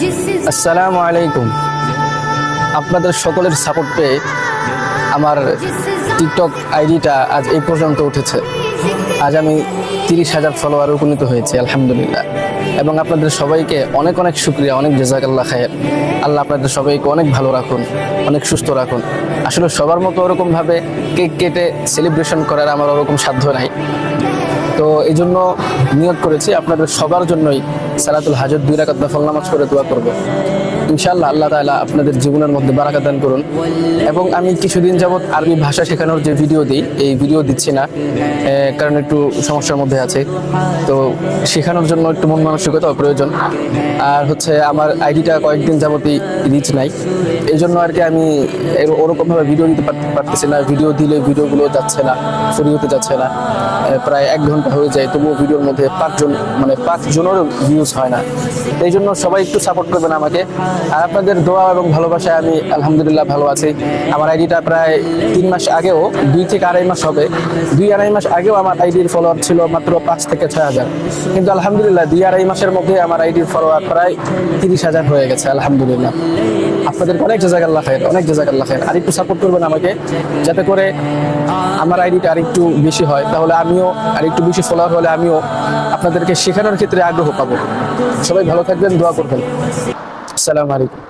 আসসালামু আলাইকুম। আপনাদের সকলের সাপোর্ট পেয়ে আমার টিকটক আইডিটা আজ এই পর্যন্ত উঠেছে। আজ আমি 30,000 ফলোয়ার উপনীত হয়েছি আলহামদুলিল্লাহ। এবং আপনাদের সবাইকে অনেক অনেক শুকরিয়া, অনেক জাযাকাল্লাহ খায়ের। আল্লাহ আপনাদের সবাইকে অনেক ভালো রাখুন, অনেক সুস্থ রাখুন। আসলে সবার মতো ওরকমভাবে কেক কেটে সেলিব্রেশন করার আমার ওরকম সাধ্য নাই, তো এই জন্য নিয়ত করেছি আপনাদের সবার জন্যই সালাতুল হাজত 2 রাকাত নফল নামাজ পড়ে দোয়া করব। ইনশাআল্লাহ আল্লাহ তাআলা আপনাদের জীবনের মধ্যে বারাকা দান করুন। এবং আমি কিছুদিন যাবৎ আরবি ভাষা শেখানোর যে ভিডিও দিই, এই ভিডিও দিচ্ছি না, কারণ একটু সমস্যার মধ্যে আছে। তো শেখানোর জন্য একটু মন মানসিকতা প্রয়োজন। আর হচ্ছে আমার আইডিটা কয়েকদিন যাবতই রিচ নাই, এই জন্য আর কি আমি ওরকমভাবে ভিডিও দিতে পারতেছি না। ভিডিও দিলে ভিডিওগুলো যাচ্ছে না, ফরি হতে যাচ্ছে না। প্রায় 1 ঘন্টা হয়ে যায়, তবুও ভিডিওর মধ্যে 5 জনেরও ভিউজ হয় না। এই জন্য সবাই একটু সাপোর্ট করবেন আমাকে। আর আপনাদের দোয়া এবং ভালোবাসায় আমি আলহামদুলিল্লাহ ভালো আছি। আমার আইডিটা প্রায় 3 মাস আগেও, 2 থেকে 2.5 মাস হবে, 2-2.5 মাস আগেও আমার আইডির ফলোয়ার ছিল মাত্র 5 থেকে 6,000। কিন্তু আলহামদুলিল্লাহ 2-2.5 মাসের মধ্যে আমার আইডির ফলোয়ার প্রায় 30,000 হয়ে গেছে আলহামদুলিল্লাহ। আপনাদেরকে অনেক জাযাকাল্লাহ খায়ের, অনেক জাযাকাল্লাহ খায়ের। আর একটু সাপোর্ট করবেন আমাকে, যাতে করে আমার আইডিটা আরেকটু বেশি হয়, তাহলে আমিও আরেকটু বেশি ফলোয়ার হলে আমিও আপনাদেরকে শেখানোর ক্ষেত্রে আগ্রহ পাবো। সবাই ভালো থাকবেন, দোয়া করবেন। আসসালামু আলাইকুম।